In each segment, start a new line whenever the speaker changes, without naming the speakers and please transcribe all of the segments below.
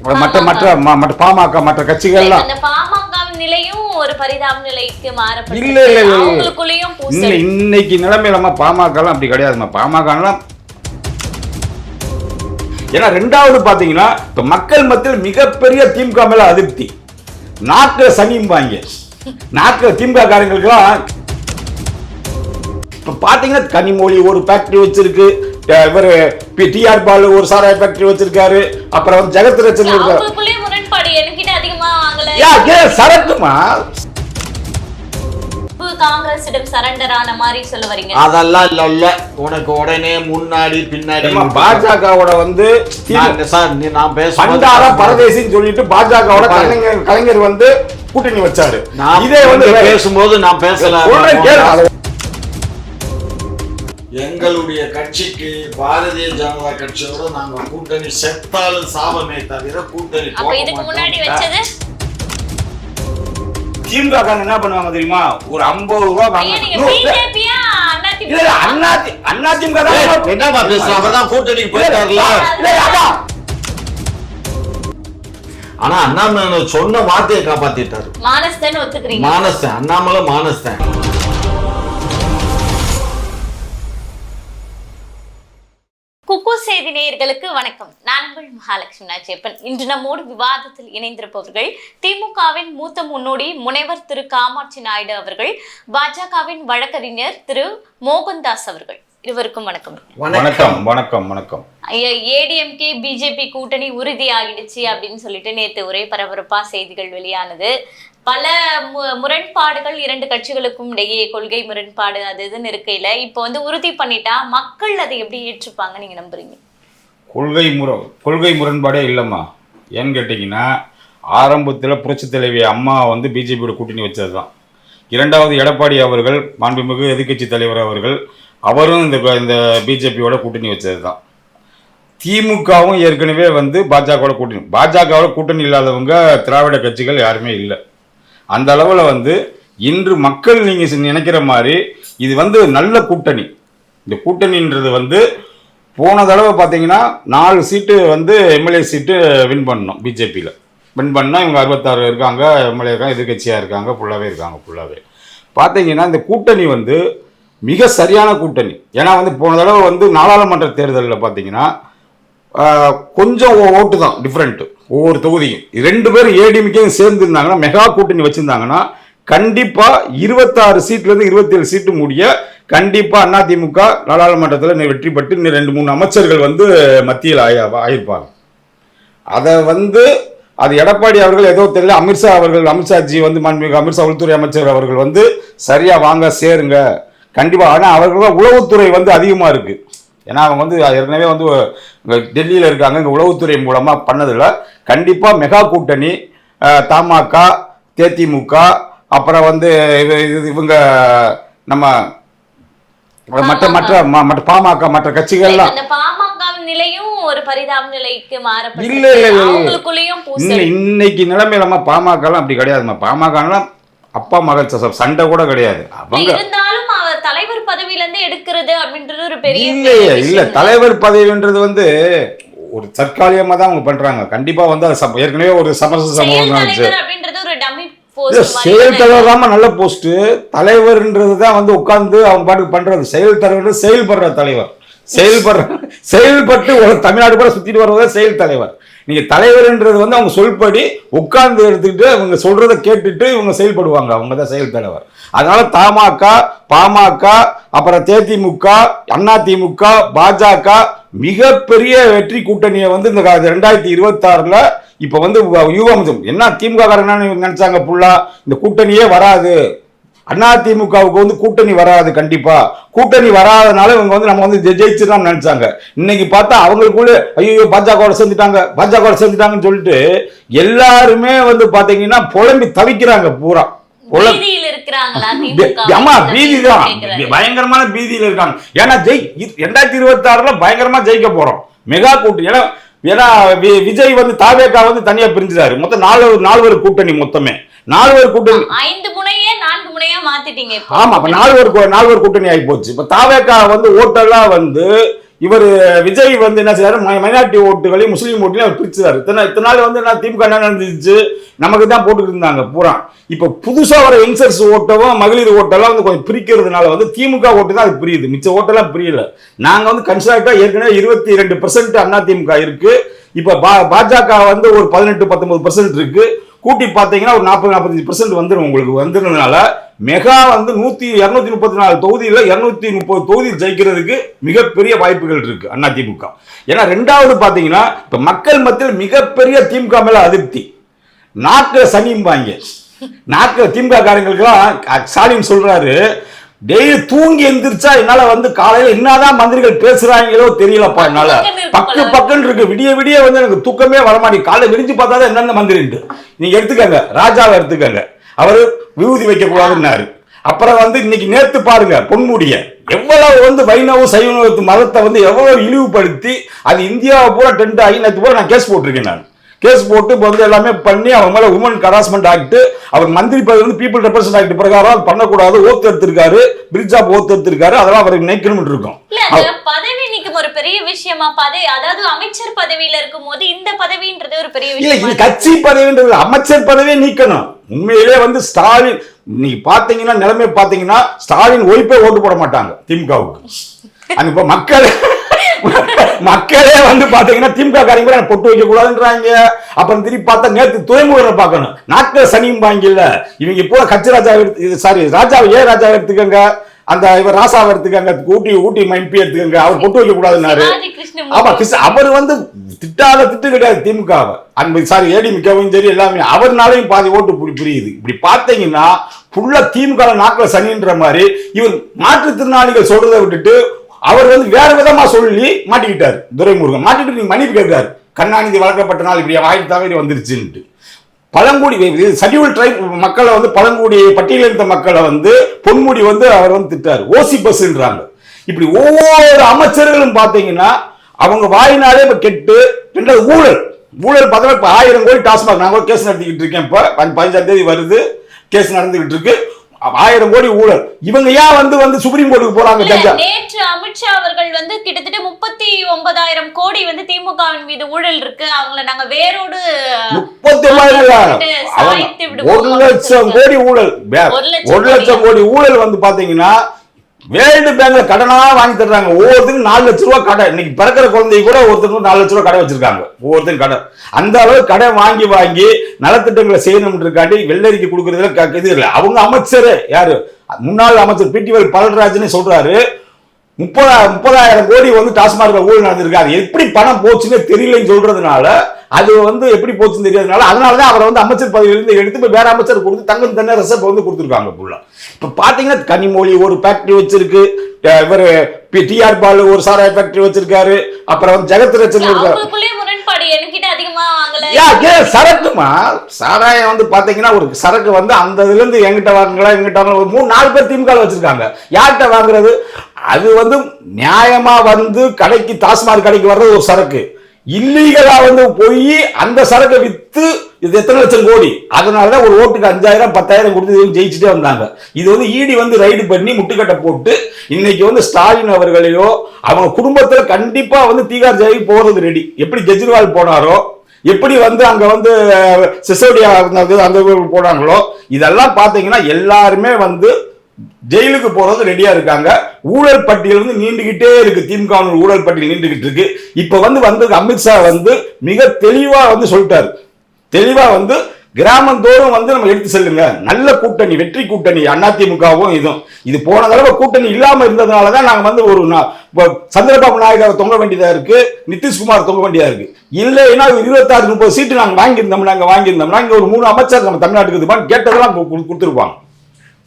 மற்ற மற்ற மற்ற பாமக மற்ற கட்சிகள்லாம்
நிலையும் ஒரு பரிதாப நிலைக்கு மாறப்பட்டு
இல்ல இன்னைக்கு நிலைமையிலமா பாமகலாம் அப்படி கிடையாதுமா. பாமகலாம் ஏன்னா ரெண்டாவது பாத்தீங்கன்னா இப்ப மக்கள் மத்தியில் மிகப்பெரிய திமுக மேல அதிருப்தி, நாக்கு சனிம்பாங்க. நாக்கு திமுக காரங்களுக்குலாம் இப்ப பாத்தீங்கன்னா கனிமொழி ஒரு ஃபேக்டரி வச்சிருக்கு, இவர் டிஆர் பாலு ஒரு சாராய ஃபேக்டரி வச்சிருக்காரு, அப்புறம் ஜெகத் ரச்சன் சரக்குமா
காங்கிரஸிடம் சரண்டர் ஆன மாதிரி சொல்ல வரீங்க.
அதெல்லாம் இல்ல உனக்கு உடனே முன்னாடி பின்னாடி
பாஜகவோட வந்து
நான்
பேசுறேன் பரதேசின்னு சொல்லிட்டு பாஜகவோட கலைஞர் வந்து கூட்டணி வச்சாரு. இதே வந்து
பேசும்போது நான் பேசல. எங்களுடைய கட்சிக்கு பாரதிய ஜனதா கட்சியோட நாங்க கூட்டணி செத்தாலும் சாபமே தவிர கூட்டணி.
அப்ப இதுக்கு முன்னாடி வச்சது
திமுக என்ன பண்ணுவாங்க தெரியுமா? ஒரு 50 ரூபாய்
கூட்டணிக்கு போயிட்டாருல. ஆனா அண்ணாமலை சொன்ன வார்த்தையை காப்பாத்திட்டாரு.
மானஸ்தன் ஒத்துக்கிறீங்க?
மானஸ்தன் அண்ணாமலை மானஸ்தன்.
குக்கு செய்தி நேயர்களுக்கு வணக்கம். நான் உங்கள் மகாலட்சுமி நாச்சியப்பன். இன்று நம்மோடு விவாதத்தில் இணைந்திருப்பவர்கள் திமுகவின் மூத்த முன்னோடி முனைவர் திரு காமாட்சி நாயுடு அவர்கள், பாஜகவின் வழக்கறிஞர் திரு மோகன்தாஸ் அவர்கள். இருவருக்கும் வணக்கம்.
வணக்கம் வணக்கம் வணக்கம்.
ஏடிஎம்கே பிஜேபி கூட்டணி உறுதியாகிடுச்சு அப்படின்னு சொல்லிட்டு நேற்று ஒரே பரபரப்பா செய்திகள் வெளியானது. பல முரண்பாடுகள் இரண்டு கட்சிகளுக்கும் இடையே, கொள்கை முரண்பாடு அது இதுன்னு இருக்கையில இப்போ வந்து உறுதி பண்ணிட்டா மக்கள் அதை எப்படி ஏற்றுப்பாங்க நீங்க நம்புறீங்க?
கொள்கை முரண்பாடே இல்லைம்மா. ஏன்னு கேட்டீங்கன்னா, ஆரம்பத்தில் புரட்சி தலைவி அம்மா வந்து பிஜேபியோட கூட்டணி வச்சது தான். இரண்டாவது எடப்பாடி அவர்கள், மாண்புமிகு எதிர்கட்சி தலைவர் அவர்கள், அவரும் இந்த பிஜேபியோட கூட்டணி வச்சது தான். திமுகவும் ஏற்கனவே வந்து பாஜகவோட கூட்டணி இல்லாதவங்க திராவிட கட்சிகள் யாருமே இல்லை. அந்த அளவில் வந்து இன்று மக்கள் நீங்கள் நினைக்கிற மாதிரி இது வந்து நல்ல கூட்டணி. இந்த கூட்டணின்றது வந்து போன தடவை பார்த்தீங்கன்னா 4 சீட்டு வந்து எம்எல்ஏ சீட்டு வின் பண்ணோம். பிஜேபியில் வின் பண்ணால் இவங்க 66 இருக்காங்க, எம்எல்ஏ இருக்காங்க, எதிர்கட்சியாக இருக்காங்க, ஃபுல்லாகவே பார்த்தீங்கன்னா இந்த கூட்டணி வந்து மிக சரியான கூட்டணி. ஏன்னா வந்து போன தடவை வந்து நாடாளுமன்ற தேர்தலில் பார்த்தீங்கன்னா கொஞ்சம் ஓட்டு தான் டிஃப்ரெண்ட் ஒவ்வொரு தொகுதியும். 2 பேரும் ஏடிஎம்கேயும் சேர்ந்துருந்தாங்கன்னா, மெகா கூட்டணி வச்சுருந்தாங்கன்னா கண்டிப்பாக 26 சீட்லேருந்து 27 சீட்டு முடிய கண்டிப்பாக அதிமுக நாடாளுமன்றத்தில் வெற்றி பெற்று 2-3 அமைச்சர்கள் வந்து மத்தியில் ஆயிருப்பாங்க. அதை வந்து அது எடப்பாடி அவர்கள் ஏதோ தெரியல, அமித்ஷாஜி வந்து அமித்ஷா உள்துறை அமைச்சர் அவர்கள் வந்து சரியாக வாங்க சேருங்க கண்டிப்பாக. ஆனால் அவர்கள் உளவுத்துறை வந்து அதிகமாக இருக்குது. ஏன்னா அவங்க வந்து ஏற்கனவே வந்து டெல்லியில் இருக்காங்க, இங்கே உளவுத்துறை மூலமாக பண்ணதில்லை. கண்டிப்பாக மெகா கூட்டணி தமாக, தேதிமுக, அப்புறம் வந்து இவங்க நம்ம மற்ற மற்ற மற்ற பாமக மற்ற கட்சிகள்லாம்
நிலையும் ஒரு பரிதாப நிலைக்கு மாறப்பட்டு
இல்ல இன்னைக்கு நிலைமையிலமா பாமகலாம் அப்படி கிடையாதுமா. பாமகலாம் அப்பா மகள் சண்டை கூட கிடையாது. அவங்க
தலைவர் பதவியில இருந்து எடுக்கிறது அப்படின்றது ஒரு பெரிய
இல்ல தலைவர் பதவின்றது வந்து ஒரு தற்காலிகமா தான் அவங்க பண்றாங்க. கண்டிப்பா வந்து ஏற்கனவே ஒரு சமரச சமூகம்
அப்படின்றது ஒரு டம்மி போஸ்ட்.
செயல் தலைவர் தான் நல்ல போஸ்ட். தலைவர்ன்றது தான் வந்து உட்கார்ந்து அவங்க பாட்டுக்கு பண்றது. செயல் தலைவர் செயல்படுற தலைவர், செயல்பட்டு தமிழ்நாடு கூட சுத்திட்டு வர்றதா செயல் தலைவர். நீங்க தலைவர்ன்றது வந்து அவங்க சொல்படி உட்கார்ந்து எடுத்துக்கிட்டு அவங்க சொல்றதை கேட்டுட்டு இவங்க செயல்படுவாங்க, அவங்க தான் செயல் தலைவர். அதனால தமாக, பாமக, அப்புறம் தேதிமுக, அதிமுக, பாஜக மிகப்பெரிய வெற்றி கூட்டணியை வந்து இந்த 2026 இப்ப வந்து யூகம் என்ன திமுக நினைச்சாங்க புல்லா இந்த கூட்டணியே வராது, அதிமுகவுக்கு வந்து கூட்டணி வராது, கண்டிப்பா கூட்டணி வராதனால இவங்க வந்து நம்ம வந்து ஜெயிச்சுதான் நினைச்சாங்க. இன்னைக்கு பார்த்தா அவங்களுக்குள்ள ஐயோ பாஜகவோட சேர்ந்துட்டாங்கன்னு சொல்லிட்டு எல்லாருமே வந்து பாத்தீங்கன்னா புலம்பி தவிக்கிறாங்க. பூரா பயங்கரமான பீதியில இருக்காங்க. ஏன்னா 2026 பயங்கரமா ஜெயிக்க போறோம் மெகா கூட்டணி. ஏன்னா விஜய் வந்து தாவேகா வந்து தனியா பிரிஞ்சுட்டாரு. மொத்தம் 4 கூட்டணி, மொத்தமே 4 கூட்டணி
5 முனையே 4 முனையா மாத்திட்டீங்க.
ஆமா, அப்ப 4 கூட்டணி ஆகி போச்சு. இப்ப தாவேகா வந்து ஓட்டெல்லாம் வந்து இவர் விஜய் வந்து என்ன செய்யறாரு, மைனாரிட்டி ஓட்டுகளையும் முஸ்லீம் ஓட்டுகளையும் அவர் பிரிச்சுறாரு. இத்தனை நாள் வந்து நான் திமுக என்ன நடந்துச்சு, நமக்கு தான் போட்டுக்கிட்டு இருந்தாங்க பூரா. இப்போ புதுசா வர யங்ஸ்டர்ஸ் ஓட்டவும் மகளிர் ஓட்டெல்லாம் வந்து கொஞ்சம் பிரிக்கிறதுனால வந்து திமுக ஓட்டு தான் அது பிரியுது, மிச்ச ஓட்டெல்லாம் பிரியல. நாங்க வந்து கன்ஸ்ட்ரக்டா ஏற்கனவே 22% அண்ணா திமுக இருக்கு. இப்ப பாஜக வந்து ஒரு 18-19% இருக்கு. கூட்டி பார்த்தீங்கன்னா ஒரு 40-45% வந்துடும் உங்களுக்கு. வந்துடுறதுனால மெகா வந்து 234 தொகுதியில் 230 தொகுதியில் ஜெயிக்கிறதுக்கு மிகப்பெரிய வாய்ப்புகள் இருக்கு அதிமுக. ஏன்னா ரெண்டாவது பார்த்தீங்கன்னா இப்ப மக்கள் மத்தியில் மிகப்பெரிய திமுக மேல அதிருப்தி, நாட்டில் சனிம்பாங்க. நாட்டில் திமுக காரங்களுக்கெல்லாம் ஸ்டாலின் சொல்றாரு, டெய்லி தூங்கி எந்திரிச்சா என்னால வந்து காலையில என்னதான் மந்திரிகள் பேசுறாங்களோ தெரியலப்பா, என்னால பக்குன்னு இருக்கு, விடிய விடிய வந்து எனக்கு தூக்கமே வரமாட்டேங்குது, காலையில விரிஞ்சு பார்த்தாதான் என்னென்ன மந்திரிட்டு. நீங்க எடுத்துக்கங்க, ராஜாவை எடுத்துக்கங்க, அவரு விபூதி வைக்க கூடாதுன்னாரு. அப்புறம் வந்து இன்னைக்கு நேத்து பாருங்க பொன்முடிய எவ்வளவு வந்து வைணவ சைவ மதத்தை வந்து எவ்வளவு இழிவுபடுத்தி அது இந்தியாவை பூரா டென்ட் ஆகி நேற்று பூரா நான் கேஸ் போட்டிருக்கேன். நான் கேஸ் போட்டு வந்து எல்லாமே பண்ணி அவங்க மேல உமன் ஹராஸ்மெண்ட் ஆக்ட், அவர் மந்திரி பதவி வந்து பீப்புள் ரெப்ரசன்ட் ஆக்ட் பிரகாரம் பண்ணக்கூடாது, ஓத்து எடுத்திருக்காரு, பிரிட்ஜ் ஆப் ஓத்து எடுத்திருக்காரு, அதெல்லாம் அவருக்கு நினைக்கணும் இருக்கும்.
பதவி நீக்கும் ஒரு பெரிய விஷயமா, அதாவது அமைச்சர் பதவியில இருக்கும் போது இந்த பதவின்றது ஒரு பெரிய விஷயம்
இல்ல. கட்சி பதவின்றது அமைச்சர் பதவியை நீக்கணும். உண்மையிலே வந்து ஸ்டாலின் நீங்க பாத்தீங்கன்னா நிலைமை பாத்தீங்கன்னா ஸ்டாலின் ஒய்ப்பே ஓட்டு போட மாட்டாங்க திமுகவுக்கு. இப்ப மக்களே வந்து பாத்தீங்கன்னா திமுக காரங்க பொட்டு வைக்க கூடாதுன்றாங்க. அப்புறம் திருப்பி பார்த்தா நேற்று துறைமுகரை பார்க்கணும், நாட்டில் சனியும் வாங்கல. இவங்க இப்போ கட்சி ராஜாவை ராஜாவை எடுத்துக்கங்க, அந்த இவர் ராசாவை எடுத்துக்கங்க, ஊட்டி எம்பி எடுத்துக்கங்க, அவர் பொட்டு வைக்க கூடாதுன்னாரு. ஆமா, அவர் வந்து திட்டு கிடையாது திமுகவை, ஏடிமிகவும் சரி எல்லாமே அவர்னாலையும் பாதி ஓட்டு புரியுது. இப்படி பார்த்தீங்கன்னா ஃபுல்லா திமுக நாட்டில் சனின்ற மாதிரி இவர் மாற்றுத்திறனாளிகள் சொல்றதை விட்டுட்டு அவர் வந்து வேற விதமா சொல்லி மாட்டிக்கிட்டாரு. துரைமுருகன் மாட்டிட்டு நீங்க மன்னிப்பு கேட்கிறாரு, கருணாநிதி வளர்க்கப்பட்ட நாள் இப்படி ஆயிரத்தி தவிர வந்துருச்சுன்ட்டு. பழங்குடி ஷெட்யூல் ட்ரைப் மக்களை வந்து பழங்குடி பட்டியலிருந்த மக்களை வந்து பொன்முடி வந்து அவர் வந்து திட்டாரு, ஓசி பஸ்ன்றாங்க. இப்படி ஒவ்வொரு அமைச்சர்களும் பாத்தீங்கன்னா அவங்க வாயினாலே இப்ப கெட்டு. ரெண்டாவது ஊழல் பார்த்தா இப்ப 1000 கோடி டாஸ்மாக், நான் கேஸ் நடத்திக்கிட்டு இருக்கேன், இப்ப 15ஆம் தேதி வருது கேஸ் நடந்துகிட்டு இருக்கு, 1000 கோடி ஊழல். இவங்க ஏன் வந்து சுப்ரீம் கோர்ட்டுக்கு போறாங்க?
நேற்று அமித்ஷா அவர்கள் வந்து கிட்டத்தட்ட 39,000 கோடி வந்து திமுகவின் மீது ஊழல் இருக்கு, அவங்கள நாங்க வேரோடு
1 லட்சம் கோடி ஊழல், 1 லட்சம் கோடி ஊழல் வந்து பாத்தீங்கன்னா வேர்ல்டு பேங்க்ல கடனா வாங்கி தர்றாங்க. ஒவ்வொருத்தருக்கும் 4 லட்சம் ரூபாய் கடை. இன்னைக்கு பிறக்கிற குழந்தை கூட ஒருத்தருக்கும் 4 லட்சம் ரூபாய் கடை வச்சிருக்காங்க. ஒவ்வொருத்தரும் கடை. அந்த அளவு கடை வாங்கி நலத்திட்டங்களை செய்யணும்ன்றக்காண்டி வெள்ளரிக்கை கொடுக்கறதுல இது இல்லை. அவங்க அமைச்சர் யாரு, முன்னாள் அமைச்சர் பிடிவல் பலராஜன் சொல்றாரு, 30,000 கோடி வந்து டாஸ்மாக் ஊழல் நடந்திருக்காரு, எப்படி பணம் போச்சுன்னு தெரியலன்னு சொல்றதுனால, அது வந்து எப்படி போச்சுன்னு தெரியாதனால, அதனாலதான் அவரை வந்து அமைச்சர் பதவியிலிருந்து எடுத்து வேற அமைச்சர் கொடுத்து தங்கம் தண்ணி ரெசர்வ் வந்து கொடுத்துருக்காங்க. இப்ப பாத்தீங்கன்னா கனிமொழி ஒரு ஃபேக்டரி வச்சிருக்கு, இவர் டிஆர் பாலு ஒரு சாராய ஃபேக்டரி வச்சிருக்காரு, அப்புறம் வந்து ஜெகத் ரச்சன் சரக்குமா சாராயம் வந்து பாத்தீங்கன்னா ஒரு சரக்கு வந்து அந்த இதுல இருந்து எங்கிட்ட வாங்கலாம் எங்கிட்ட வாங்கலாம், ஒரு 3-4 பேர் திமுக வச்சிருக்காங்க. யார்கிட்ட வாங்குறது? அது வந்து நியாயமா வந்து கடைக்கு டாஸ்மாக் கடைக்கு வர்றது ஒரு சரக்கு, இல்லீகலா வந்து போய் அந்த சரக்கை வித்து இது எத்தனை லட்சம் கோடி. அதனாலதான் ஒரு ஓட்டுக்கு 5,000 10,000 கொடுத்து ஜெயிச்சுட்டே வந்தாங்க. இது வந்து இடி வந்து ரைடு பண்ணி முட்டுக்கட்டை போட்டு இன்னைக்கு வந்து ஸ்டாலின் அவர்களையோ அவங்க குடும்பத்துல கண்டிப்பா வந்து தீகார் ஜெயிலுக்கு போறது ரெடி. எப்படி கெஜ்ரிவால் போனாரோ, எப்படி வந்து அங்க வந்து சிசோடியா அந்த போனாங்களோ, இதெல்லாம் பாத்தீங்கன்னா எல்லாருமே வந்து ஜெயிலுக்கு போறது ரெடியா இருக்காங்க. ஊழல் பட்டியல் வந்து நீண்டுகிட்டே இருக்கு, திமுக ஊழல் பட்டியல் நீண்டுகிட்டு இருக்கு. இப்ப வந்து அமித்ஷா வந்து மிக தெளிவா வந்து சொல்லிட்டாரு, தெளிவா வந்து கிராமந்தோறும் வந்து நம்ம எடுத்து செல்லுங்க, நல்ல கூட்டணி, வெற்றி கூட்டணி அதிமுகவும் இது போன தடவை கூட்டணி இல்லாம இருந்ததுனாலதான் நாங்க வந்து ஒரு சந்திரபாபு நாயுடு தொங்க வேண்டியதா இருக்கு, நிதிஷ்குமார் தொங்க வேண்டியதா இருக்கு. இல்லைன்னா 26-30 சீட்டு நாங்க வாங்கியிருந்தோம்னா இங்க ஒரு 3 அமைச்சர் நம்ம தமிழ்நாட்டுக்கு கேட்டதெல்லாம் கொடுத்துருப்பாங்க.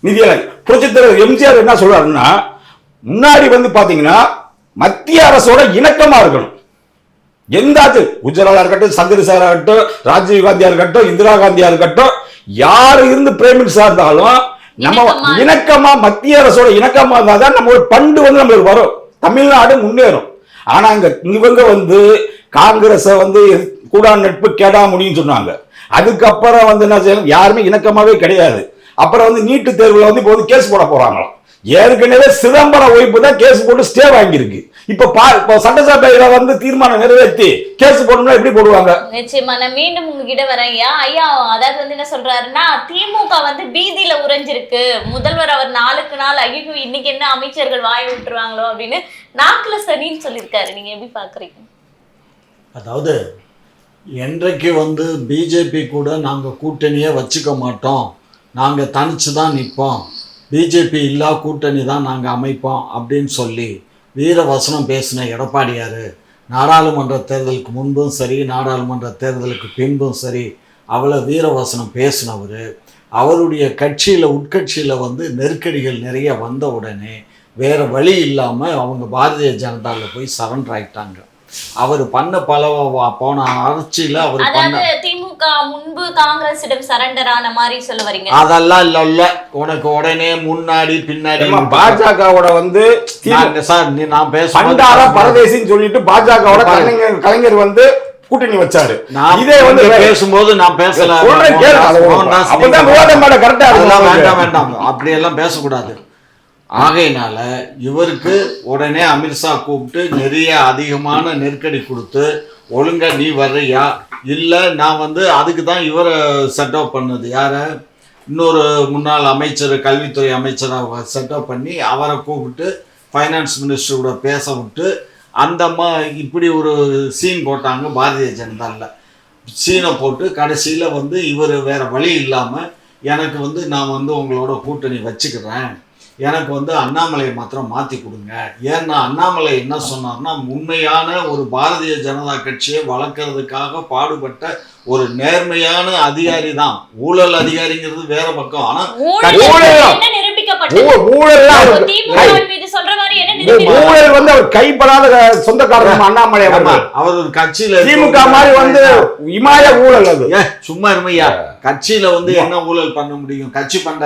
நிதியமைச்சர் புரட்சித் தலைவர் எம்ஜிஆர் என்ன சொல்றாருன்னா, முன்னாடி வந்து பாத்தீங்கன்னா மத்திய அரசோட இணக்கமா இருக்கணும். எந்த குஜராலா இருக்கட்டும், சந்திரசேகரா இருக்கட்டும், ராஜீவ் காந்தியா இருக்கட்டும், இந்திரா காந்தியா இருக்கட்டும், யாரு இருந்து பிரைம் மினிஸ்டரா இருந்தாலும் நம்ம இணக்கமா மத்திய அரசோட இணக்கமா இருந்தாதான் நம்ம ஒரு பண்டு வந்து நம்மளுக்கு வரும், தமிழ்நாடு முன்னேறும். ஆனா இவங்க வந்து காங்கிரஸ் வந்து கூடா நட்பு கேடா முடியும்னு சொன்னாங்க. அதுக்கப்புறம் வந்து என்ன செய்யணும், யாருமே இணக்கமாவே கிடையாது. அப்புறம் வந்து நீட்டு தேர்வுல வந்து இப்போ வந்து கேஸ் போட போறாங்களாம். ஏற்கனவே சிதம்பரம் ஒய்ப்பு தான் கேஸ் போட்டு ஸ்டே வாங்கியிருக்கு. இப்ப சட்டசபையில வந்து தீர்மானம் நிறைவேற்றி கேஸ் போடணும்னா எப்படி போடுவாங்க?
நிச்சயமா நான் மீண்டும் உங்ககிட்ட வரேன் ஐயா. அதாவது வந்து என்ன சொல்றாருன்னா, திமுக வந்து பீதியில உறைஞ்சிருக்கு. முதல்வர் அவர் நாளுக்கு நாள் ஐயோ இன்னைக்கு என்ன அமைச்சர்கள் வாய விட்டுருவாங்களோ அப்படின்னு நாக்குல சரின்னு சொல்லியிருக்காரு. நீங்க எப்படி பாக்குறீங்க?
அதாவது என்றைக்கு வந்து பிஜேபி கூட நாங்கள் கூட்டணியே வச்சுக்க மாட்டோம், நாங்கள் தனிச்சு தான் நிற்போம், பிஜேபி இல்லா கூட்டணி தான் நாங்கள் அமைப்போம் அப்படின்னு சொல்லி வீரவசனம் பேசின எடப்பாடியார் நாடாளுமன்ற தேர்தலுக்கு முன்பும் சரி நாடாளுமன்ற தேர்தலுக்கு பின்பும் சரி அவ்வளோ வீரவசனம் பேசினவர். அவருடைய கட்சியில் உட்கட்சியில் வந்து நெருக்கடிகள் நிறைய வந்த உடனே வேறு வழி இல்லாமல் அவங்க பாரதிய ஜனதாவில் போய் சரண்டர் ஆகிட்டாங்க. அவர் பண்ண போன ஆட்சியில் அவர் பண்ண
திமுக முன்பு காங்கிரசிடம் சரண்டர் ஆன மாதிரி சொல்ல வரீங்க?
அதெல்லாம் இல்ல உனக்கு உடனே முன்னாடி பின்னாடி
பாஜகவோட வந்து
சார் நான்
பரதேசின்னு சொல்லிட்டு பாஜகவோட கலைஞர் வந்து கூட்டணி வச்சாரு.
இதே வந்து பேசும்போது நான் பேசல, வேண்டாம் அப்படி எல்லாம் பேசக்கூடாது. ஆகையினால இவருக்கு உடனே அமித்ஷா கூப்பிட்டு நிறைய அதிகமான நெருக்கடி கொடுத்து ஒழுங்கா நீ வர்றியா இல்லை நான் வந்து அதுக்கு தான் இவரை செட்டப் பண்ணது யார இன்னொரு முன்னாள் அமைச்சர் கல்வித்துறை அமைச்சராக செட்டப் பண்ணி அவரை கூப்பிட்டு ஃபைனான்ஸ் மினிஸ்டரோட பேச விட்டு அந்த அம்மா இப்படி ஒரு சீன் போட்டாங்க. பாரதிய ஜனதாவில் சீனை போட்டு கடைசியில் வந்து இவர் வேறு வழி இல்லாமல் எனக்கு வந்து நான் வந்து உங்களோட கூட்டணி வச்சுக்கிறேன், எனக்கு வந்து அண்ணாமலையை மாத்திரம் மாற்றி கொடுங்க. ஏன்னா அண்ணாமலை என்ன சொன்னார்னா உண்மையான ஒரு பாரதிய ஜனதா கட்சியை வளர்க்கறதுக்காக பாடுபட்ட ஒரு நேர்மையான அதிகாரி தான். ஊழல் அதிகாரிங்கிறது வேற பக்கம். ஆனா
ஊழல் வந்து அவர் கைப்படாத சொந்தக்காரர் அண்ணாமலை.
அவர் ஒரு கட்சியில
திமுக மாதிரி வந்து இமாய ஊழல் அது
சும்மா இருமையா. கட்சியில வந்து என்ன ஊழல் பண்ண முடியும்? கட்சி பண்ற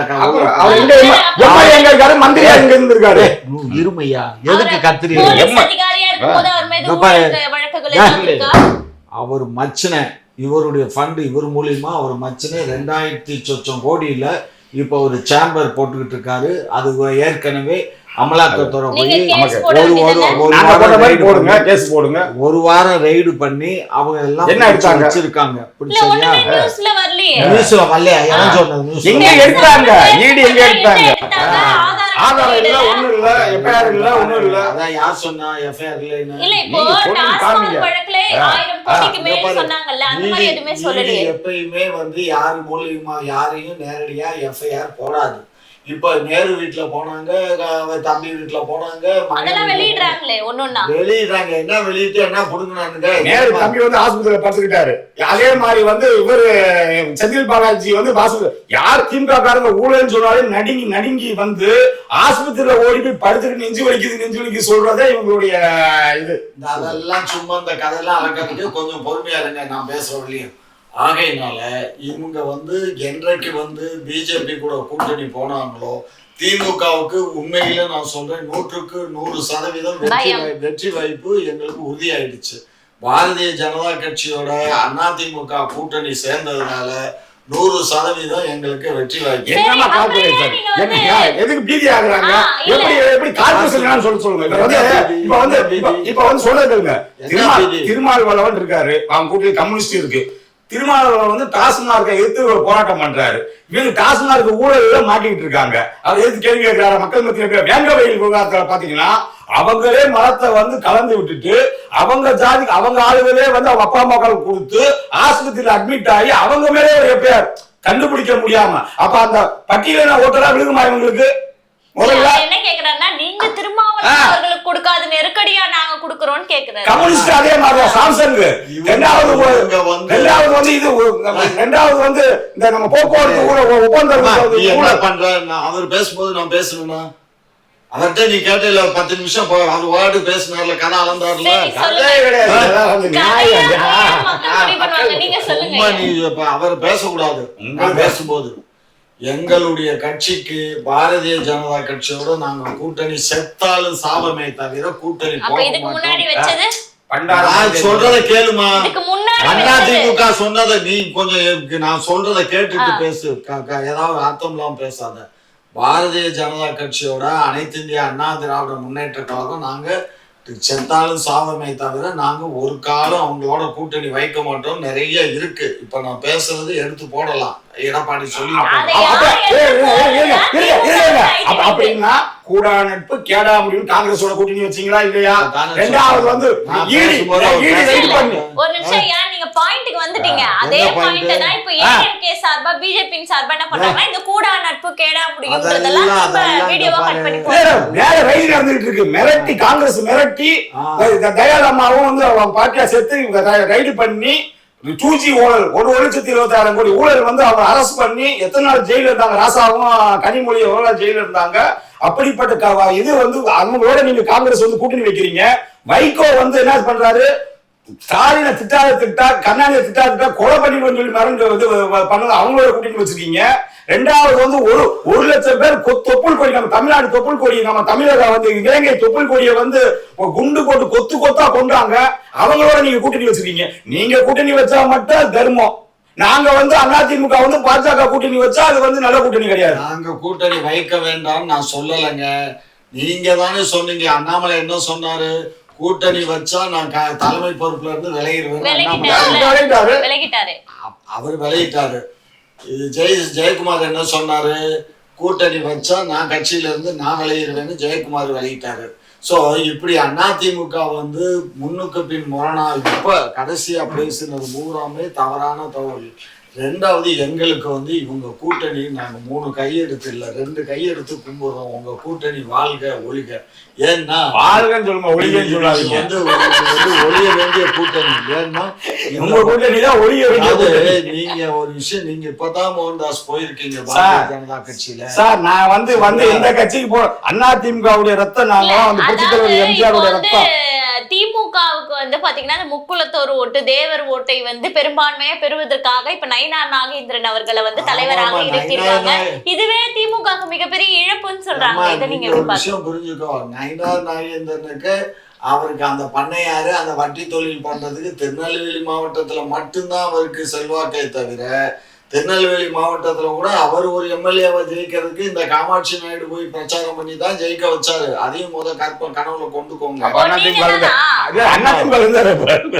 மந்திரியா இங்க இருந்திருக்காரு.
இருமையா எதுக்கு கத்திரி? அவர் மச்சின இவருடைய ஃபண்ட் இவர் மூலியமா அவர் மச்சின 2000 கோடியில இப்ப ஒரு சேம்பர் போட்டுக்கிட்டு இருக்காரு. அது ஏற்கனவே அமலாக்கத்துறை ஒரு வாரம் ரெய்டு பண்ணி அவங்க எல்லாம் என்ன வச்சிருக்காங்க. நியூஸ்ல வரலையா? என்ன சொன்னது?
எங்க எடுத்தாங்க? ஈடி எங்க எடுத்தாங்க? ஆதாரம் இல்ல, ஒண்ணும் இல்ல, எஃப்ஐஆர் இல்ல, ஒண்ணும் இல்ல.
அதான் யார் சொன்னா எஃப்ஐஆர்
இல்ல? இப்போ டாஸ்மாக் வழக்குல 1000 கோடிக்கு மேல சொன்னாங்கல்ல, அந்த மாதிரி எதுமே சொல்லலையே.
எப்பயுமே வந்து யார் மூலமா யாரையும் நேரடியா எஃப்ஐஆர் போடாது. இப்ப நேரு வீட்டுல போனாங்க, தம்பி வீட்டுல போனாங்க,
அதெல்லாம் வெளியிடுறாங்களே ஒண்ணுன்னா
வெளியிடுறாங்க. என்ன வெளியிட்டு என்ன புடுங்கினாங்க?
நேரு தம்பி வந்து ஆஸ்பத்திரியில படுத்துக்கிட்டாரு. அதே மாதிரி வந்து இவரு செந்தில் பாலாஜி வந்து யார் திமுக காரங்க ஊழல்னு சொன்னாலே நடுங்கி நடுங்கி வந்து ஆஸ்பத்திரியில ஓடி போய் படுத்துக்கிட்டு நெஞ்சு வலிக்குது சொல்றதே இவங்களுடைய இது.
அதெல்லாம் சும்மா இந்த கதையெல்லாம் அலக்கிறதுக்கு கொஞ்சம் பொறுமையா இருங்க, நான் பேசுறோம் இல்லையா. ஆகையினால இவங்க வந்து என்றைக்கு வந்து பிஜேபி கூட கூட்டணி போனாங்களோ திமுகவுக்கு உண்மையில நான் சொல்றேன் 100% வெற்றி வாய்ப்பு எங்களுக்கு உறுதியாயிடுச்சு. பாரதிய ஜனதா கட்சியோட அதிமுக கூட்டணி சேர்ந்ததுனால 100% எங்களுக்கு வெற்றி வாய்ப்பு.
என்னமா கால்குலேஷன்? எதுக்கு பீதி ஆகுறாங்க? எப்படி கால்குலேஷன் சொல்லுங்க. இப்ப வந்து சொல்லுங்க, திருமாவளவன் இருக்காரு, அவங்க கூட்டணி கம்யூனிஸ்ட் இருக்கு. திருமாவளவன் வந்து டாஸ்மார்க்கை எதிர்த்து ஒரு போராட்டம் பண்றாரு. இவங்க டாஸ்மார்க் ஊழல்ல மாட்டிக்கிட்டு இருக்காங்க. அதை எதிர்த்து கேள்வி கேட்கிறாரு. மக்கள் மத்தியில் வேங்க வயல் விவகாரத்துல பாத்தீங்கன்னா அவங்களே மரத்தை வந்து கலந்து விட்டுட்டு அவங்க ஜாதிக்கு அவங்க ஆளுகளே வந்து அவங்க அப்பா அம்மாக்களுக்கு கொடுத்து ஆஸ்பத்திரியில அட்மிட் ஆகி அவங்க மேலே ஒரு எஃப்ஐஆர் கண்டுபிடிக்க முடியாம அப்ப அந்த பட்டியல ஓட்டரா விழுகுமா இவங்களுக்கு?
என்ன கேக்குறாருன்னா நீங்க திருமாவளவர்களுக்கு கொடுக்காத நெருக்கடியா நாங்க கொடுக்கறோம்னு கேக்குறாரு.
கம்யூனிஸ்ட் அதே மாதிரி சாம்சங் இரண்டாவது வந்து இது இரண்டாவது வந்து இந்த நம்ம போக்குவரத்து ஒப்பந்தம்
என்ன பண்ற? அவர் பேசும்போது நான் பேசணும்னா அவர்கிட்ட நீ கேட்டல 10 நிமிஷம் அவர் வார்டு பேசினார்ல, கதை அளந்தார்ல, அவர் பேசக்கூடாது. பேசும்போது எங்களுடைய கட்சிக்கு பாரதிய ஜனதா கட்சியோட நாங்க கூட்டணி செத்தாலும் சாபமே தவிர கூட்டணி சொல்றத கேளுமா. அதிமுக சொன்னதை நீ கொஞ்சம் நான் சொல்றத கேட்டுட்டு பேசு, ஏதாவது அர்த்தம் இல்லாம பேசாத. பாரதிய ஜனதா கட்சியோட அனைத்து இந்திய அண்ணா திராவிட முன்னேற்ற கழகம் நாங்க செத்தாலும் சாவமே தவிர நாங்க ஒரு காலம் அவங்களோட கூட்டணி வைக்க மாட்டோம். நிறைய இருக்கு. இப்ப நான் பேசுறது எடுத்து போடலாம். எடப்பாடி சொல்லி
அப்படின்னா கூடா நட்பு கேடா முடியும் காங்கிரஸோட கூட்டணி வச்சீங்களா இல்லையா? ரெண்டாவது வந்து
ஒரு நிமிஷம் ஏன் நீங்க பாயிண்ட்க்கு வந்துட்டீங்க? அதே பாயிண்ட் தான் இப்ப ஏஎம்கே சார்பா பிஜேபி சார்பா என்ன பண்றாங்கன்னா இந்த கூடா நட்பு கேடா முடியும்ன்றதெல்லாம் வீடியோவா கட் பண்ணி
வேற ரயில் நடந்துட்டு இருக்கு. மிரட்டி காங்கிரஸ் மிரட்டி தயாளம்மாவும் வந்து அவங்க பார்ட்டியா சேர்த்து ரைடு பண்ணி 2G ஊழல் 1,26,000 கோடி ஊழல் வந்து அவங்க அரஸ்ட் பண்ணி எத்தனை நாள் ஜெயில இருந்தாங்க. ராசாவும் கனிமொழி எவ்வளவு நாள் ஜெயில இருந்தாங்க. அப்படிப்பட்ட இது வந்து அவங்களோட நீங்க காங்கிரஸ் வந்து கூட்டணி வைக்கிறீங்க. வைகோ வந்து என்ன பண்றாரு? ஸ்டாலினை திட்டா கருணாநிதி திட்டா கொலை பண்ணிடுவோம் சொல்லி மறந்து வந்து பண்ணது அவங்களோட கூட்டணி வச்சிருக்கீங்க. ரெண்டாவது வந்து ஒரு லட்சம் பேர் தொப்புள் கொடி, நம்ம தமிழ்நாடு தொப்புள் கொடி, நம்ம தமிழக வந்து இலங்கை தொப்புள் கொடியை வந்து குண்டு போட்டு கொத்தா கொண்டாங்க. அவங்களோட நீங்க கூட்டணி வச்சிருக்கீங்க. நீங்க கூட்டணி வச்சா மட்டும் தர்மம். நாங்க வந்து அதிமுக வந்து பாஜக கூட்டணி வச்சா அது வந்து நல்ல கூட்டணி கிடையாது.
நாங்க கூட்டணி வைக்க வேண்டாம்னு நான் சொல்லலைங்க. நீங்க தானே சொன்னீங்க. அண்ணாமலை என்ன சொன்னாரு? கூட்டணி வச்சா நான் தலைமை பொறுப்புல இருந்து
விலகிட்டாரு.
அவர் விலகிட்டாரு. ஜெயக்குமார் என்ன சொன்னாரு? கூட்டணி வச்சா நான் கட்சியில இருந்து நான் விளையிடுவேன்னு ஜெயக்குமார் விலகிட்டாரு. சோ இப்படி அதிமுக வந்து முன்னுக்கு பின் முரணா இப்ப கடைசியா பேசினது பூராமே தவறான தகவல். ரெண்டாவது எங்களுக்கு வந்து இவங்க கூட்டணி நாங்க 3 கையெடுத்து இல்ல 2 கையெடுத்து கும்பிடுறோம். உங்க கூட்டணி வாழ்க ஒழிக. ஏன்னா
வாழ்கன்னு சொல்லுங்க, ஒழிகன்னு சொல்லாதீங்க.
வந்து ஒழிய வேண்டிய கூட்டணி. ஏன்னா
உங்க கூட்டணி தான் ஒழிய வேண்டிய.
நீங்க ஒரு விஷயம், நீங்க இப்பதான் மோகன்தாஸ் போயிருக்கீங்க பாரதிய ஜனதா கட்சியில.
சார் நான் வந்து எந்த கட்சிக்கு போ அதிமுகவுடைய ரத்தம் நாங்க வந்து புரட்சித்தலைவர் எம்ஜிஆருடைய ரத்தம்.
திமுகவுக்கு வந்து பாத்தீங்கன்னா அந்த முக்குளத்தோர் ஓட்டு தேவர் ஓட்டை வந்து பெரும்பான்மையா பெறுவதற்காக இப்ப நயினார் நாகேந்திரன் அவர்களை வந்து தலைவராக இருக்கிருக்காங்க. இதுவே திமுகவுக்கு மிகப்பெரிய இழப்புன்னு சொல்றாங்க. இதை நீங்க
விஷயம் புரிஞ்சுக்கோ. நயினார் நாகேந்திரனுக்கு அவருக்கு அந்த பண்ணையாரு அந்த வட்டி தொழில் பண்றதுக்கு திருநெல்வேலி மாவட்டத்துல மட்டும்தான் அவருக்கு செல்வாக்கை தவிர திருநெல்வேலி மாவட்டத்துல கூட அவர் ஒரு எம்எல்ஏவை ஜெயிக்கிறதுக்கு இந்த காமாட்சி நாயுடு போய் பிரச்சாரம் பண்ணி தான் ஜெயிக்க வச்சாரு. அதையும் கனவுல கொண்டுக்கோங்க.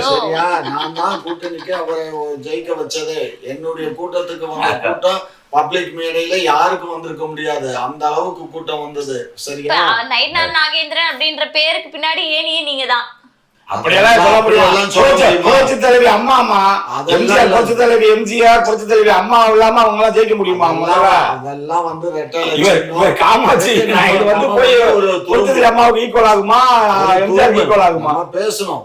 சரியா? நான் தான் கூட்டணிக்கு அவரை ஜெயிக்க வச்சது. என்னுடைய கூட்டத்துக்கு வந்த கூட்டம் பப்ளிக் மேடையில யாருக்கும் வந்திருக்க முடியாது. அந்த அளவுக்கு கூட்டம் வந்தது. சரியா?
நயினார் நாகேந்திரன் அப்படின்ற பேருக்கு பின்னாடி நீங்க தான்
அப்படியெல்லாம் சொல்ல முடியும். புரட்சி தலைவி அம்மா புரட்சி தலைவி எம்ஜிஆர் புரட்சி தலைவி அம்மா இல்லாம அவங்க எல்லாம் ஜெயிக்க முடியுமா?
அதெல்லாம் வந்து
காமாட்சி நாயுடு வந்து போய் ஒரு புரட்சி தலைவி அம்மாவுக்கு ஈக்குவல் ஆகுமா? எம்ஜிஆர் ஈக்குவல் ஆகுமா?
பேசணும்.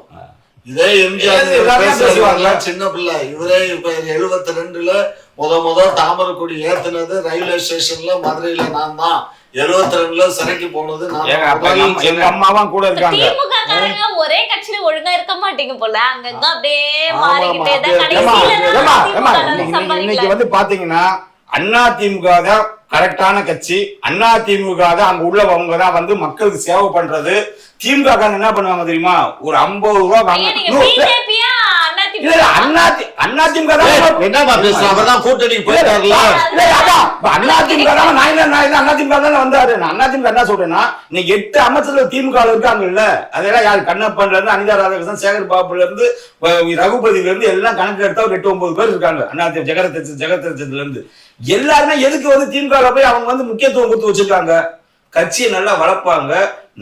இதே எம்ஜிஆர் சின்ன பிள்ளை. இவரே இப்ப 72ல முத தாமரைக்குடி ஏத்துனது ரயில்வே ஸ்டேஷன்ல மதுரையில நான் தான். 72ல சிறைக்கு போனது
எங்க அம்மாவா கூட இருக்காங்க.
ஒரே கட்சியில ஒழுங்கா இருக்க மாட்டீங்க போல. அங்கங்க அப்படியே மாறிக்கிட்டே தான் கடைசியில
இன்னைக்கு வந்து பாத்தீங்கன்னா அதிமுக தான் கரெக்டான கட்சி. அதிமுக தான் அங்க உள்ளவங்க தான் வந்து மக்களுக்கு சேவை பண்றது. திமுக என்ன பண்ணுவாங்க தெரியுமா? ஒரு 50 ரூபா வந்தாரு. 8 அமைச்சர்கள் திமுக இருக்காங்கல்ல, அதெல்லாம் யாரு? கண்ணப்பன்ல இருந்து அனிதா ராதாகிருஷ்ணன், சேகர் பாபுல இருந்து ரகுபதியில இருந்து எல்லாம் கணக்கு எடுத்தா 8-9 பேர் இருக்காங்க. ஜெகதீசன்ல இருந்து எல்லாருமே எதுக்கு வந்து திமுக போய் அவங்க வந்து முக்கியத்துவம் கொடுத்து வச்சிருக்காங்க? கட்சியை நல்லா வளர்ப்பாங்க,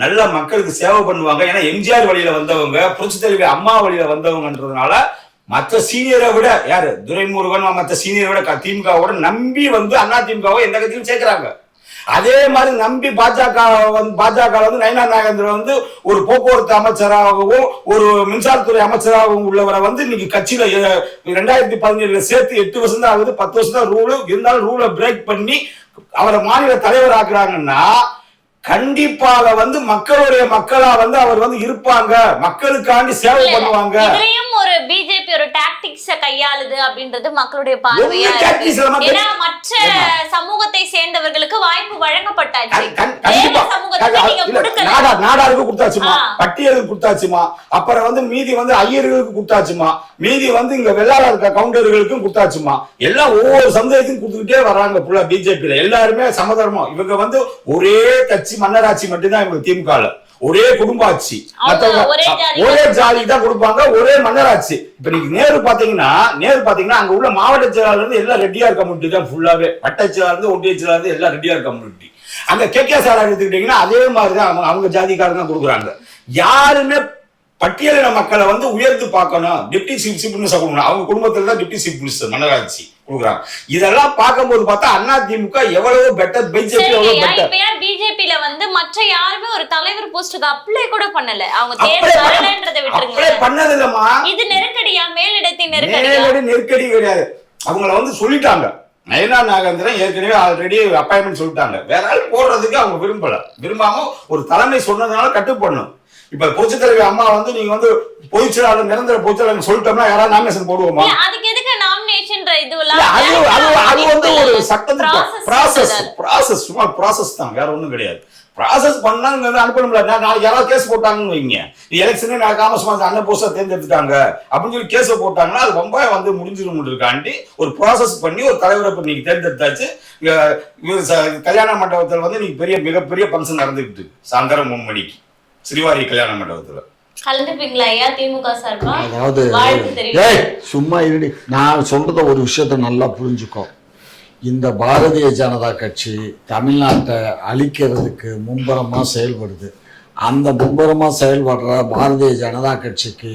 நல்ல மக்களுக்கு சேவை பண்ணுவாங்க. ஏன்னா எம்ஜிஆர் வழியில வந்தவங்க, புரட்சி தலைவி அம்மா வழியில வந்தவங்கன்றதுனால மற்ற சீனியரை விட யாரு துரைமுருகன் மற்ற சீனியரை விட திமுகவோட நம்பி வந்து அதிமுகவை எந்த கட்சியும் சேர்க்கிறாங்க. அதே மாதிரி நம்பி பாஜக வந்து நயினார் நாகேந்திரன் வந்து ஒரு போக்குவரத்து அமைச்சராகவும் ஒரு மின்சாரத்துறை அமைச்சராகவும் உள்ளவரை வந்து இன்னைக்கு கட்சியில 2017 சேர்த்து 8 வருஷம் தான் ஆகுது. 10 வருஷம் தான் ரூல் இருந்தாலும் ரூலை பிரேக் பண்ணி அவரை மாநில தலைவர் ஆக்குறாங்கன்னா கண்டிப்பாக வந்து மக்களுடைய மக்களா வந்து அவர் வந்து இருப்பாங்க, மக்களுக்காண்டி சேவை பண்ணுவாங்க.
ஒரு பிஜேபி ஒரு டாக்டிக்ஸ கையாளுது அப்படின்றது மக்களுடைய பார்வையா இருக்கு. ஏன்னா மற்ற சமூகத்தை சேர்ந்தவர்களுக்கு வாய்ப்பு வழங்கப்பட்டாச்சு.
நாடாருக்கு கொடுத்தாச்சுமா, பட்டியலுக்கு கொடுத்தாச்சுமா, அப்புறம் வந்து மீதி வந்து ஐயர்களுக்கு கொடுத்தாச்சுமா, மீதி வந்து இங்க வெள்ளாளர் கவுண்டர்களுக்கும் கொடுத்தாச்சுமா. எல்லாம் ஒவ்வொரு சமுதாயத்தையும் கொடுத்துக்கிட்டே வர்றாங்க. பிஜேபியில எல்லாருமே சமதர்மம். இவங்க வந்து ஒரே கட்சி மன்னராட்சி மட்டும்தான் இவங்க திமுக. ஒரே குடும்ப ஆட்சி,
அவங்க
ஒரே ஜாதிக்கு தான் கொடுப்பாங்க, ஒரே மன்னராட்சி. இப்ப நீங்க நேரு பாத்தீங்கன்னா அங்க உள்ள மாவட்ட செயலாளர் இருந்து எல்லாம் ரெட்டியார் கம்யூனிட்டி தான் ஃபுல்லாவே, வட்ட செயலாளர் இருந்து ஒன்றிய செயலாளர் இருந்து எல்லாம் ரெட்டியார் கம்யூனிட்டி. அங்க கே சார் எடுத்துக்கிட்டீங்கன்னா அதே மாதிரிதான் அவங்க ஜாதிக்காரங்க தான் கொடுக்குறாங்க. யாருமே பட்டியலின மக்களை வந்து உயர்ந்து பார்க்கணும், டிப்டி சீஃப் மினிஸ்டர் கொடுக்கணும். அவங்க குடும்பத்துல தான் டிப்டி சீஃப் மினிஸ்டர் மன்னராட்சி கொடுக்குறாங்க. இதெல்லாம் பார்க்கும்போது பார்த்தா அதிமுக எவ்வளவு பெட்டர், பிஜேபி எவ்வளவு பெட்டர்.
பிஜேபியில வந்து மற்ற யாருமே ஒரு தலைவர் போஸ்டுக்கு அப்ளை கூட பண்ணல. அவங்க தேர்தல்ன்றதை விட்டுருங்க,
பண்ணது இல்லம்மா.
இது நெருக்கடியா? மேலிடத்தின்
நெருக்கடி கிடையாது. அவங்கள வந்து சொல்லிட்டாங்க. நயனா நாகேந்திரன் ஏற்கனவே ஆல்ரெடி அப்பாயின்மெண்ட் சொல்லிட்டாங்க. வேற ஆள் போடுறதுக்கு அவங்க விரும்பாம ஒரு தலைமை சொன்னதுனால கட்டுப்படணும். இப்ப புரட்சித் தலைவி அம்மா வந்து நீங்க வந்து பொதுச்செயலாளர் நிரந்தர பொதுச்செயலாளர் சொல்லிட்டோம்னா யாராவது நாமினேஷன் போடுவோமா?
அதுக்கு எதுக்கு நாமினேஷன்?
அது வந்து ஒரு சட்டத்தின் ப்ராசஸ் தான், வேற ஒண்ணும் கிடையாது. ப்ராசஸ் பண்ணாங்க அனுப்பணும்ல. நாளைக்கு யாராவது கேஸ் போட்டாங்கன்னு வைங்க, எலெக்ஷனே நடக்காம சும்மா அண்ணன் போஸ்டா தேர்ந்தெடுத்துட்டாங்க அப்படின்னு சொல்லி கேஸ் போட்டாங்கன்னா அது ரொம்ப வந்து முடிஞ்சிடும் இருக்காண்டி ஒரு ப்ராசஸ் பண்ணி ஒரு தலைவரை இப்ப நீங்க தேர்ந்தெடுத்தாச்சு. கல்யாண மண்டபத்தில் வந்து நீங்க மிகப்பெரிய ஃபங்க்ஷன் நடந்துகிட்டு சாயந்தரம் 3 மணிக்கு ஸ்ரீவாரி கல்யாண மண்டபத்துல.
அதாவது சும்மா இருடி, நான் சொல்றத ஒரு விஷயத்த நல்லா புரிஞ்சுக்கோ. இந்த பாரதிய ஜனதா கட்சி தமிழ்நாட்டை அழிக்கிறதுக்கு மும்பரமா செயல்படுது. அந்த மும்பரமா செயல்படுற பாரதிய ஜனதா கட்சிக்கு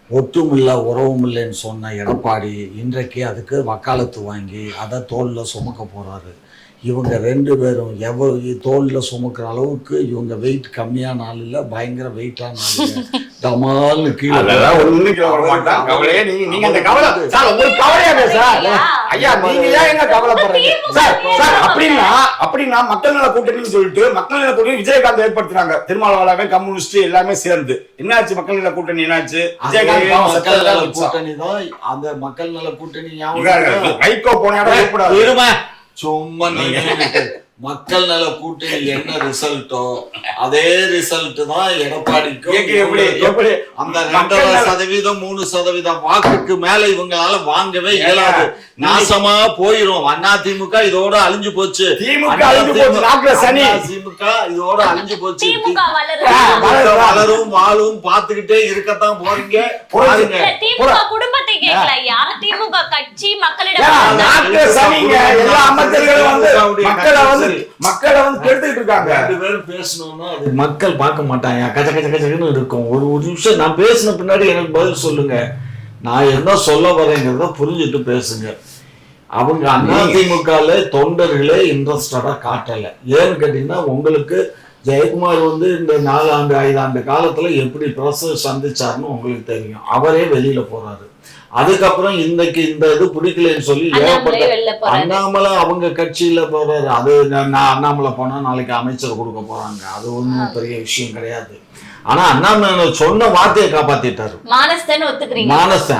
ஒட்டும் இல்லை உறவும் இல்லைன்னு சொன்ன எடப்பாடி இன்றைக்கு அதுக்கு வக்காலத்து வாங்கி அதை தோளில் சுமக்க போறாரு. இவங்க 2 பேரும் எவ்வளவு தோளில் சுமக்கிற அளவுக்கு இவங்க வெயிட் கம்மியான ஆள் இல்லை, பயங்கர வெயிட்டான ஆள். டமால்னு கீழே
அப்படின்னா மக்கள் நல கூட்டணின்னு சொல்லிட்டு மக்கள் நல கூட்டணி விஜயகாந்த் ஏற்படுத்தினாங்க. திருமாவளவன் கம்யூனிஸ்ட் எல்லாமே சேர்ந்து என்னாச்சு மக்கள் நல கூட்டணி என்னாச்சு? விஜயகாந்த்
கூட்டணி தான் அந்த மக்கள் நல கூட்டணி.
வைகோ போன இடம்
சும்மா மக்கள் நல கூட்டணி என்ன ரிசல்ட்டோ அதே ரிசல்ட் தான் எடப்பாடிக்கும். அந்த 2% 3% வாக்குக்கு மேல இவங்களால வாங்கவே இயலாது. நாசமா போயிரும். அதிமுக இதோட அழிஞ்சு போச்சு. திமுக இதோட அழிஞ்சு போச்சு. வளரும் வாழும் பார்த்துக்கிட்டே இருக்கத்தான் போறீங்க.
குடும்பத்தை கேட்கல, யார் திமுக கட்சி மக்களிடம்
மக்களை வந்து கெடுத்துட்டு இருக்காங்க.
2 பேரும் பேசணும்னா அது மக்கள் பார்க்க மாட்டாங்க. கச்ச கச்ச கச்சன்னு இருக்கும். ஒரு நிமிஷம் நான் பேசின பின்னாடி எனக்கு பதில் சொல்லுங்க. நான் என்ன சொல்ல வரேங்கிறத புரிஞ்சுட்டு பேசுங்க. அவங்க அதிமுகல தொண்டர்களே இன்ட்ரெஸ்டடா காட்டல. ஏன்னு கேட்டீங்கன்னா உங்களுக்கு ஜெயக்குமார் வந்து இந்த 4 ஆண்டு 5 ஆண்டு காலத்துல எப்படி பிரசவ சந்திச்சாருன்னு உங்களுக்கு தெரியும். அவரே வெளியில போறாரு. அதுக்கப்புறம் இன்னைக்கு இந்த இது பிடிக்கலன்னு சொல்லி ஏகப்பட்ட அண்ணாமலை அவங்க கட்சியில போறாரு. அது நான் அண்ணாமலை போனா நாளைக்கு அமைச்சர் கொடுக்க போறாங்க. அது ஒன்றும் பெரிய விஷயம் கிடையாது. ஆனா அண்ணாமலை சொன்ன வார்த்தையை காப்பாத்திட்டாரு. மானஸ்தன்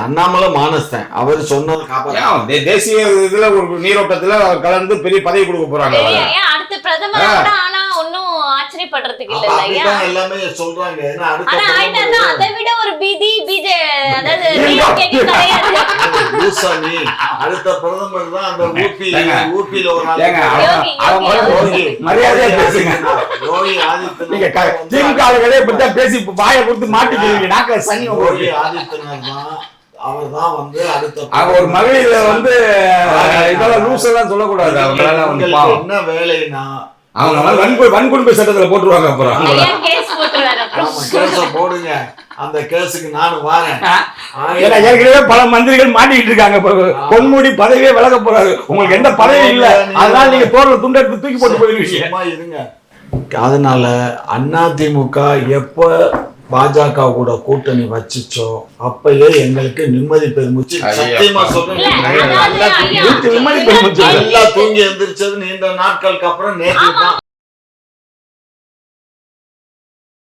அண்ணாமலை மானஸ்தன் அவர் சொன்னதை காப்பாற்ற
தேசிய இதுல ஒரு நீரோட்டத்துல கலந்து பெரிய பதவி கொடுக்க போறாங்க.
அடுத்த பிரதமர் ஒன்னும் ஆச்சரியப்படுறதுக்கு இல்ல.
எல்லாமே சொல்றாங்க.
அதை விட ஒரு
அடுத்த பிரதமர் தான் அந்த ஊபியில ஒரு
மரியாதையா பேசுங்க. யோகி ஆதித்யநாத் பேசி வாயை கொடுத்து மாட்டிக்கிறீங்க. நாக்க சனி.
யோகி ஆதித்யநாத் தான் அவர் தான் வந்து அடுத்த
ஒரு மகளிர வந்து இதெல்லாம் லூஸ் எல்லாம் சொல்லக்கூடாது. அவங்களால வந்து
என்ன வேலைன்னா
அவங்க வன்கொடுமை சட்டத்துல போட்டுருவாங்க. அப்புறம்
கேஸ போடுங்க. அந்த கேஸுக்கு நானும் வரேன்.
ஏற்கனவே பல மந்திரிகள் மாட்டிக்கிட்டு இருக்காங்க. பொன்முடி பதவியே விலக போறாரு. உங்களுக்கு எந்த பதவி இல்ல, அதனால நீங்க தோர்ல துண்டெடுத்து தூக்கி போட்டு போயிருவீங்க.
இருங்க. அதனால அதிமுக எப்ப பாஜக கூட கூட்டணி வச்சுச்சோ அப்பயே எங்களுக்கு நிம்மதி பெருமிச்சு. சத்தியமா சொல்றேன், நிம்மதி பெருமிச்சு. எல்லாம் தூங்கி எந்திரிச்சது நீண்ட நாட்களுக்கு அப்புறம் நேற்று தான்.